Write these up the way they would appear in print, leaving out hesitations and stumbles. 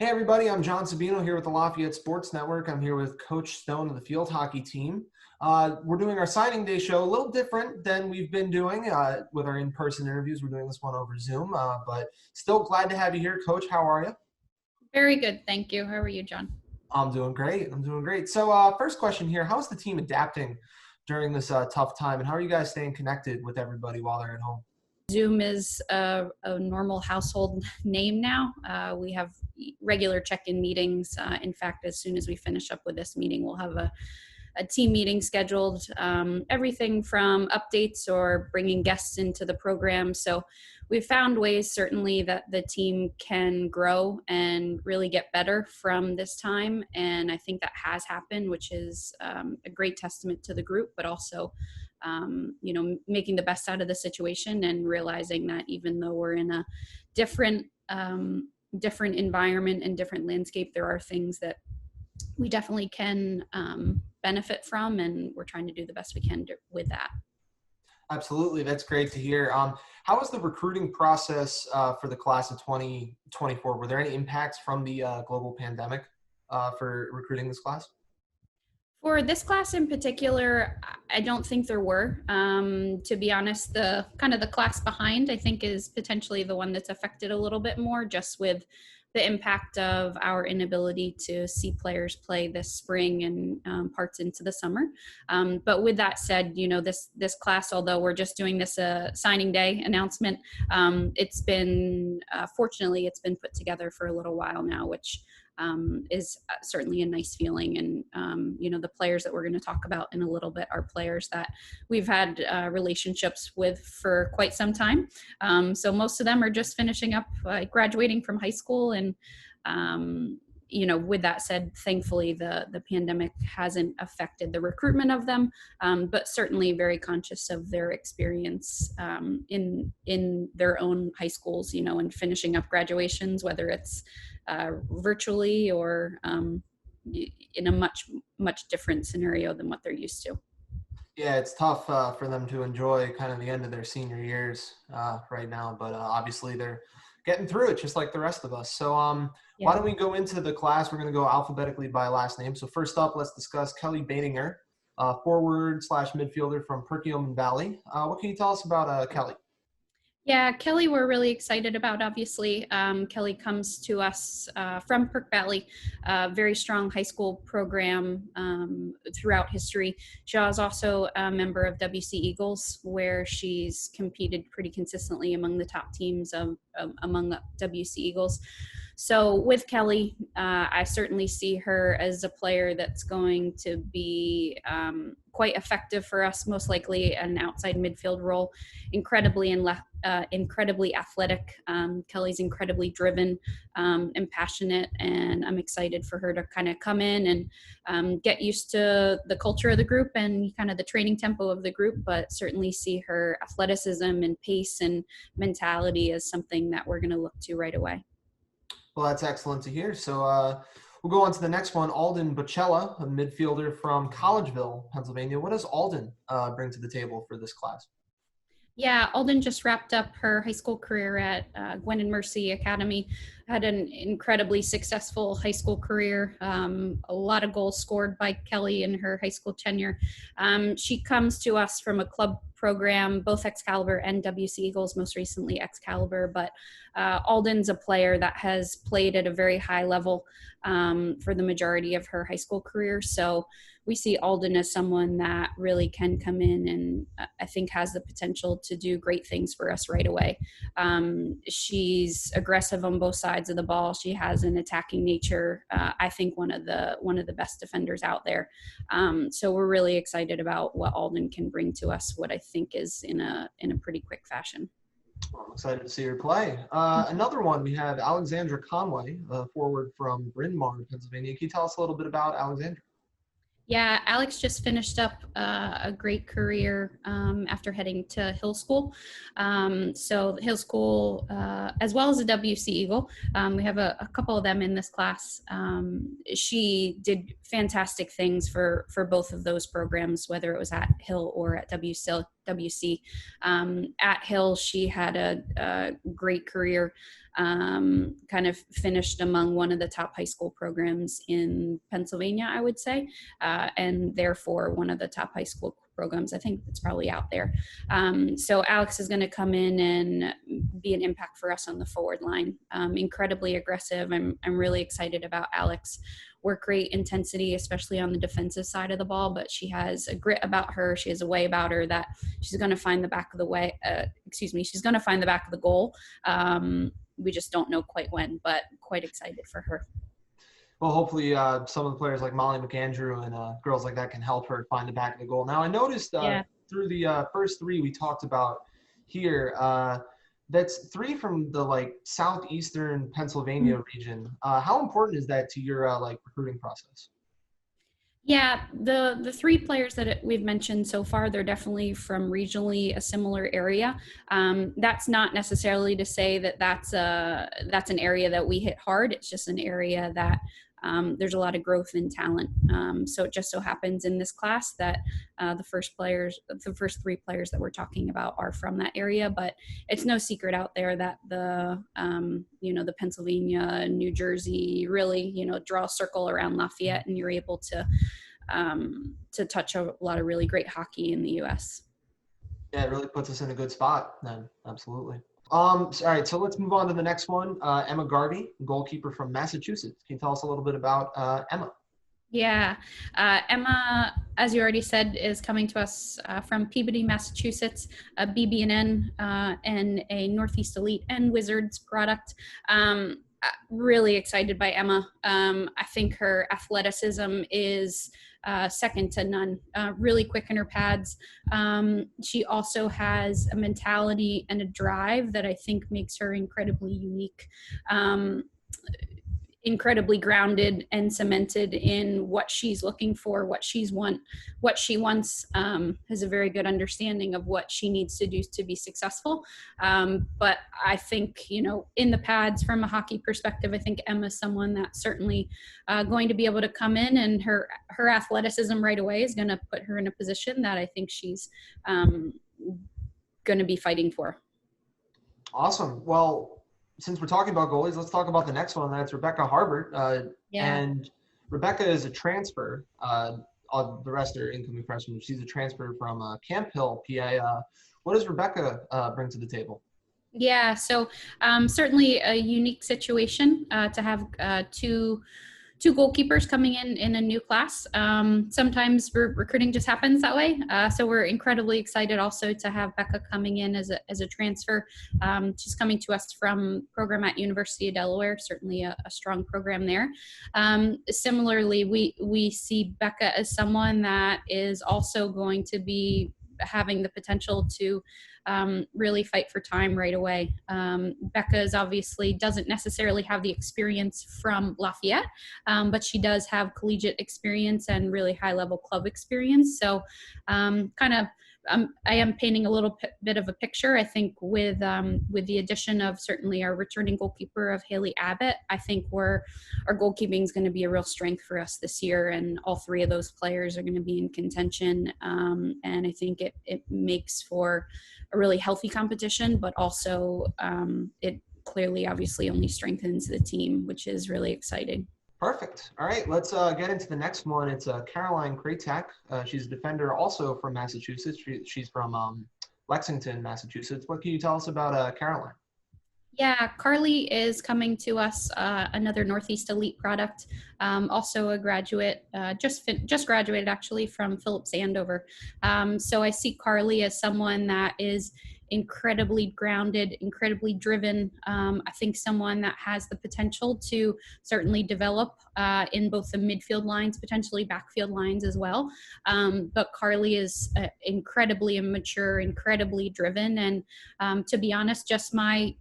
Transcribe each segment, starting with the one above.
Hey everybody, I'm John Sabino here with the Lafayette Sports Network. I'm here with Coach Stone of the field hockey team. We're doing our signing day show a little different than we've been doing with our in-person interviews. We're doing this one over Zoom, but still glad to have you here. Coach, how are you? Very good, thank you. How are you, John? I'm doing great. So first question here, how's the team adapting during this tough time, and how are you guys staying connected with everybody while they're at home? Zoom is a normal household name now. We have regular check-in meetings. In fact, as soon as we finish up with this meeting, we'll have a team meeting scheduled. Everything from updates or bringing guests into the program. So we've found ways certainly that the team can grow and really get better from this time. And I think that has happened, which is a great testament to the group, but also making the best out of the situation and realizing that even though we're in a different environment and different landscape, there are things that we definitely can benefit from, and we're trying to do the best we can with that. Absolutely, that's great to hear. How was the recruiting process for the class of 2024? Were there any impacts from the global pandemic for recruiting this class? For this class in particular, I don't think there were. To be honest, the class behind, I think, is potentially the one that's affected a little bit more, just with the impact of our inability to see players play this spring and parts into the summer. But with that said, this class, although we're just doing this signing day announcement, fortunately it's been put together for a little while now, which is certainly a nice feeling. And, the players that we're going to talk about in a little bit are players that we've had relationships with for quite some time. So most of them are just finishing up, graduating from high school. And, with that said, thankfully the pandemic hasn't affected the recruitment of them, but certainly very conscious of their experience in their own high schools, and finishing up graduations, whether it's virtually or in a much different scenario than what they're used to. Yeah, it's tough for them to enjoy kind of the end of their senior years right now, but obviously they're getting through it just like the rest of us. So why don't we go into the class? We're going to go alphabetically by last name. So first up, let's discuss Kelly BAITINGER, forward/midfielder from Perkiomen Valley. What can you tell us about Kelly? Yeah, Kelly, we're really excited about, obviously. Kelly comes to us from Perk Valley, very strong high school program throughout history. She is also a member of WC Eagles, where she's competed pretty consistently among the top teams among the WC Eagles. So with Kelly, I certainly see her as a player that's going to be quite effective for us, most likely an outside midfield role, incredibly athletic. Kelly's incredibly driven and passionate, and I'm excited for her to kind of come in and get used to the culture of the group and kind of the training tempo of the group, but certainly see her athleticism and pace and mentality as something that we're going to look to right away. Well, that's excellent to hear. So we'll go on to the next one, ALDEN BOCCELLA, a midfielder from Collegeville, Pennsylvania. What does ALDEN bring to the table for this class? Yeah, ALDEN just wrapped up her high school career at Gwen and Mercy Academy. Had an incredibly successful high school career. A lot of goals scored by Kelly in her high school tenure. She comes to us from a club program, both Excalibur and WC Eagles, most recently Excalibur. But ALDEN's a player that has played at a very high level for the majority of her high school career. So we see ALDEN as someone that really can come in and I think has the potential to do great things for us right away. She's aggressive on both sides of the ball. She has an attacking nature. I think one of the best defenders out there. So we're really excited about what ALDEN can bring to us, what I think is in a pretty quick fashion. Well, I'm excited to see her play. Another one, we have Alexandra Conway, forward from Bryn Mawr, Pennsylvania. Can you tell us a little bit about Alexandra? Yeah, Alex just finished up a great career after heading to Hill School. So Hill School, as well as the WC Eagle, we have a couple of them in this class. She did fantastic things for both of those programs, whether it was at Hill or at WC WC. At Hill, she had a great career, kind of finished among one of the top high school programs in Pennsylvania, I would say, and therefore one of the top high school programs. I think it's probably out there. So Alex is going to come in and be an impact for us on the forward line. Incredibly aggressive. I'm really excited about Alex. Work rate, intensity, especially on the defensive side of the ball, but she has a grit about her. She has a way about her that she's going to find the back of the way. She's going to find the back of the goal. We just don't know quite when, but quite excited for her. Well, hopefully some of the players like Molly McAndrew and girls like that can help her find the back of the goal. Now, I noticed through the first three we talked about here, that's three from the like southeastern Pennsylvania region. How important is that to your like recruiting process? Yeah, the three players that we've mentioned so far, they're definitely from regionally a similar area. That's not necessarily to say that that's an area that we hit hard. It's just an area that there's a lot of growth in talent. So it just so happens in this class that the first three players that we're talking about are from that area, but it's no secret out there that the Pennsylvania, New Jersey, really, draw a circle around Lafayette, and you're able to touch a lot of really great hockey in the U.S. Yeah, it really puts us in a good spot then. Absolutely. All right, so let's move on to the next one. Emma Garvey, goalkeeper from Massachusetts. Can you tell us a little bit about Emma? Yeah, Emma, as you already said, is coming to us from Peabody, Massachusetts, a BB&N and a Northeast Elite and Wizards product. Really excited by Emma. I think her athleticism is second to none. Really quick in her pads. She also has a mentality and a drive that I think makes her incredibly unique. Incredibly grounded and cemented in what she's looking for, what she wants, has a very good understanding of what she needs to do to be successful. But I think, in the pads from a hockey perspective, I think Emma's someone that's certainly going to be able to come in, and her athleticism right away is going to put her in a position that I think she's going to be fighting for. Awesome. Well, since we're talking about goalies, let's talk about the next one. That's Rebecca HARBERT. And Rebecca is a transfer. All the rest are incoming freshmen. She's a transfer from Camp Hill, PA. What does Rebecca bring to the table? Yeah, so certainly a unique situation to have two goalkeepers coming in a new class. Sometimes recruiting just happens that way. So we're incredibly excited also to have Becca coming in as a transfer. She's coming to us from program at University of Delaware, certainly a strong program there. Similarly, we see Becca as someone that is also going to be having the potential to really fight for time right away. Becca obviously doesn't necessarily have the experience from Lafayette, but she does have collegiate experience and really high-level club experience. So I am painting a little bit of a picture. I think with the addition of certainly our returning goalkeeper of Haley Abbott, I think our goalkeeping is going to be a real strength for us this year, and all three of those players are going to be in contention. And I think it makes for a really healthy competition, but also it clearly obviously only strengthens the team, which is really exciting. Perfect. All right, let's get into the next one. It's Caroline KREYTAK. She's a defender also from Massachusetts. She's from Lexington, Massachusetts. What can you tell us about Caroline? Yeah, Carly is coming to us, another Northeast Elite product, also a graduate, just graduated actually from Phillips Andover. So I see Carly as someone that is incredibly grounded, incredibly driven. I think someone that has the potential to certainly develop in both the midfield lines, potentially backfield lines as well. But Carly is incredibly mature, incredibly driven. And to be honest, just my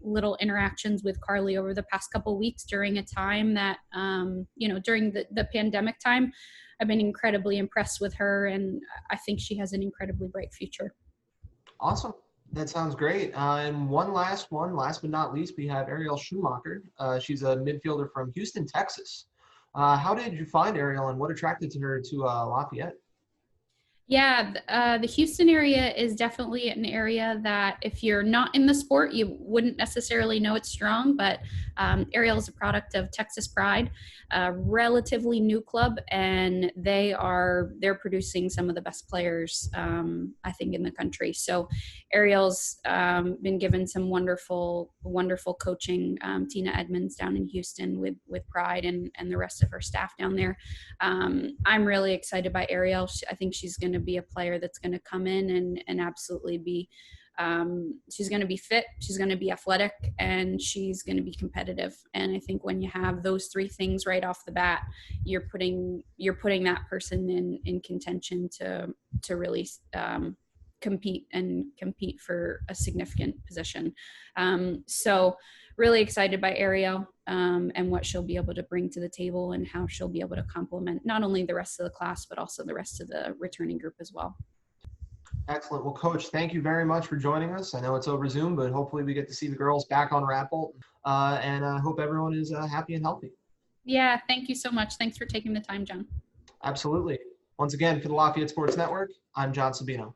little interactions with Carly over the past couple of weeks during a time that, during the pandemic time, I've been incredibly impressed with her, and I think she has an incredibly bright future. Awesome. That sounds great. And last but not least, we have ARIEL SCHUMACHER. She's a midfielder from Houston, Texas. How did you find ARIEL, and what attracted her to Lafayette? Yeah, the Houston area is definitely an area that if you're not in the sport, you wouldn't necessarily know it's strong, but Ariel is a product of Texas Pride, a relatively new club, and they're producing some of the best players, I think, in the country. So Ariel's been given some wonderful, wonderful coaching. Tina Edmonds down in Houston with Pride and the rest of her staff down there. I'm really excited by Ariel. I think she's going to be a player that's going to come in and absolutely be, she's going to be fit, she's going to be athletic, and she's going to be competitive. And I think when you have those three things right off the bat, you're putting that person in contention to really compete for a significant position. So really excited by Ariel and what she'll be able to bring to the table and how she'll be able to complement not only the rest of the class, but also the rest of the returning group as well. Excellent. Well, Coach, thank you very much for joining us. I know it's over Zoom, but hopefully we get to see the girls back on Rappel, and I hope everyone is happy and healthy. Yeah, thank you so much. Thanks for taking the time, John. Absolutely. Once again, for the Lafayette Sports Network, I'm John Sabino.